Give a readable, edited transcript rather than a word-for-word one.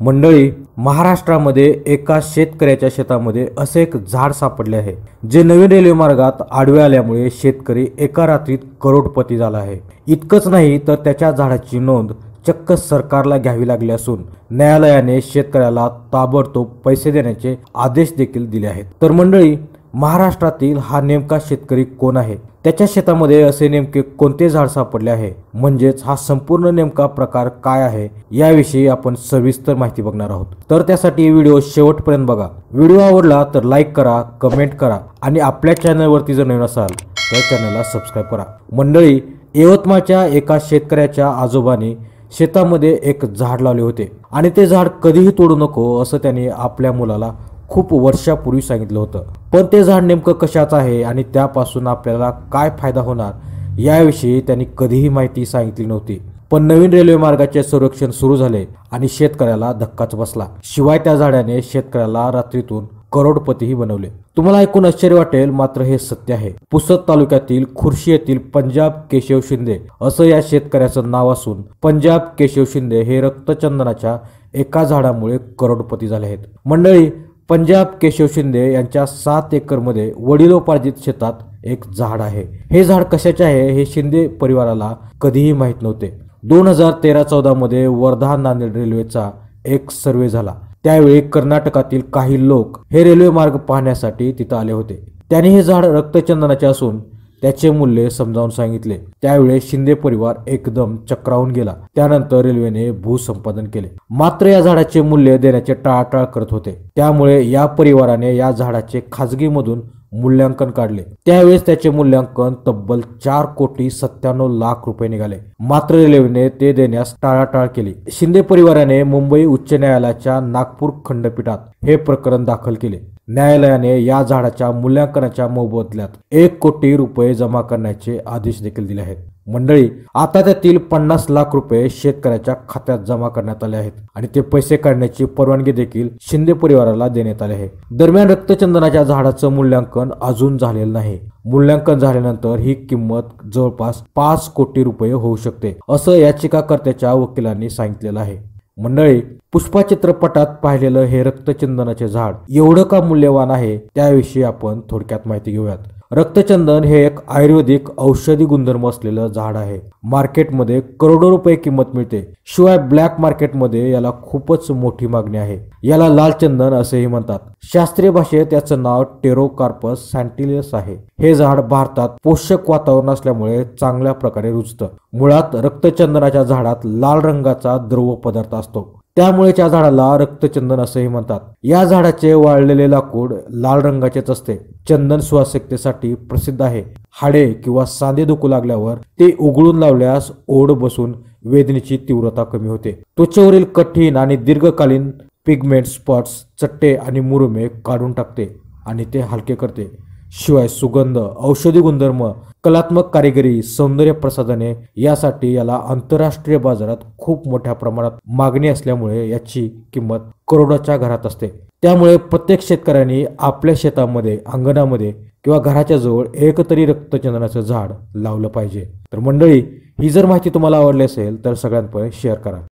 मंडळी, महाराष्ट्रामध्ये एका शेतकऱ्याच्या शेतामध्ये असे एक झाड सापडले आहे जे नवीन रेल्वे मार्गात आडवे आल्यामुळे शेतकरी एका रात्रीत करोडपती झाला आहे। इतकंच नाही तर त्याच्या झाडाची नोंद चक्क सरकारला घ्यावी लागली असून न्यायालयाने शेतकऱ्याला ताबडतोब पैसे देण्याचे आदेश देखील दिले आहेत। तर मंडळी, महाराष्ट्रातील हा नेमका शेतकरी कोण आहे, त्याच्या शेतामध्ये असे नेमके कोणते झाड सापडले आहे, म्हणजेच हा संपूर्ण नेमका प्रकार काय आहे याविषयी आपण सविस्तर माहिती बघणार आहोत। तर त्यासाठी व्हिडिओ शेवटपर्यंत बघा। व्हिडिओ आवडला तर लाईक करा, कमेंट करा आणि आपल्या चॅनलवरती जर नवीन असाल तर चॅनलला सबस्क्राइब करा। मंडळी, यवतमाळच्या एका शेतकऱ्याच्या आजोबांनी शेतामध्ये एक झाड लावले होते आणि ते झाड कधीही तोडू नको असं त्यांनी आपल्या मुलाला खूप वर्षापूर्वी सांगितलं होतं। पण ते झाड नेमकं कशाचं आहे आणि त्यापासून आपल्याला काय फायदा होणार याविषयी त्यांनी कधीही माहिती सांगितली नव्हती। पण नवीन रेल्वे मार्गाचे सर्वेक्षण सुरू झाले आणि शेतकऱ्याला धक्काच बसला। शिवाय त्या झाडाने शेतकऱ्याला रात्रीतून करोडपतीही बनवले। तुम्हाला ऐकून आश्चर्य वाटेल, मात्र हे सत्य आहे। पुसद तालुक्यातील खुर्शी येथील पंजाब केशव शिंदे असं या शेतकऱ्याचं नाव असून पंजाब केशव शिंदे हे रक्तचंदनाच्या एका झाडामुळे करोडपती झाले आहेत। मंडळी, पंजाब केशव शिंदे यांच्या 7 एकरमध्ये वडिलोपार्जित शेतात एक झाड आहे। हे झाड कशाचे आहे हे शिंदे परिवाराला कधीही माहीत नव्हते। 2013-14 मध्ये वर्धा नांदेड रेल्वेचा एक सर्वे झाला। त्यावेळी कर्नाटकातील काही लोक हे रेल्वे मार्ग पाहण्यासाठी तिथं आले होते। त्यांनी हे झाड रक्तचंदनाचे असून त्याचे मूल्य समजावून सांगितले। त्यावेळी शिंदे परिवार एकदम चक्रावून गेला। त्यानंतर रेल्वेने भूसंपादन केले, मात्र या झाडाचे मूल्य देण्याचे टाळाटाळ करत होते। त्यामुळे या परिवाराने या झाडाचे खाजगीमधून मूल्यांकन काढले। त्यावेळेस त्याचे मूल्यांकन तब्बल 4,97,00,000 रुपये निघाले, मात्र रेल्वेने ते देण्यास टाळाटाळ केली। शिंदे परिवाराने मुंबई उच्च न्यायालयाच्या नागपूर खंडपीठात हे प्रकरण दाखल केले। न्यायालयाने या झाडाच्या मूल्यांकनाच्या मोबदल्यात 1 कोटी रुपये जमा करण्याचे आदेश देखील दिले आहेत। मंडळी, आता त्यातील 50 लाख रुपये शेतकऱ्याच्या खात्यात जमा करण्यात आले आहेत आणि ते पैसे काढण्याची परवानगी देखील शिंदे परिवाराला देण्यात आले आहे। दरम्यान रक्तचंदनाच्या झाडाचं मूल्यांकन अजून झालेलं नाही। मूल्यांकन झाल्यानंतर ही किंमत जवळपास 5 कोटी रुपये होऊ शकते असं याचिकाकर्त्याच्या वकिलांनी सांगितलेलं आहे। मंडळी, पुष्पा चित्रपटात पाहिलेलं हे रक्तचंदनाचे झाड एवढं का मूल्यवान आहे त्याविषयी आपण थोडक्यात माहिती घेऊयात। रक्तचंदन हे एक आयुर्वेदिक औषधी गुणधर्म असलेलं झाड आहे। मार्केटमध्ये करोडो रुपये किंमत मिळते। शिवाय ब्लॅक मार्केटमध्ये याला खूपच मोठी मागणी आहे। याला लाल चंदन असेही म्हणतात। शास्त्रीय भाषेत याचं नाव टेरोकार्पस सॅटिलिस आहे। हे झाड भारतात पोषक वातावरण असल्यामुळे चांगल्या प्रकारे रुजतं। मुळात रक्तचंदनाच्या झाडात लाल रंगाचा द्रव पदार्थ असतो, त्यामुळे त्या झाडाला रक्तचंदन असेही म्हणतात। या झाडाचे वाळलेले लाकूड लाल रंगाचेच असते। चंदन सुवासिकतेसाठी प्रसिद्ध आहे। हाडे किंवा सांधे दुखू लागल्यावर ते उघडून लावल्यास ओढ बसून वेदनेची तीव्रता कमी होते। त्वचेवरील कठीण आणि दीर्घकालीन पिगमेंट स्पॉट्स, चट्टे आणि मुरुमे काढून टाकते आणि ते हलके करते। शिवाय सुगंध, औषधी गुणधर्म, कलात्मक कारिगिरी, सौंदर्य प्रसाधने यासाठी याला आंतरराष्ट्रीय बाजारात खूप मोठ्या प्रमाणात मागणी असल्यामुळे याची किंमत करोडोच्या घरात असते। त्यामुळे प्रत्येक शेतकऱ्यांनी आपल्या शेतामध्ये, अंगणामध्ये किंवा घराच्या जवळ एक तरी रक्तचंदनाचं झाड लावलं पाहिजे। तर मंडळी, ही जर माहिती तुम्हाला आवडली असेल तर सगळ्यांपर्यंत शेअर करा।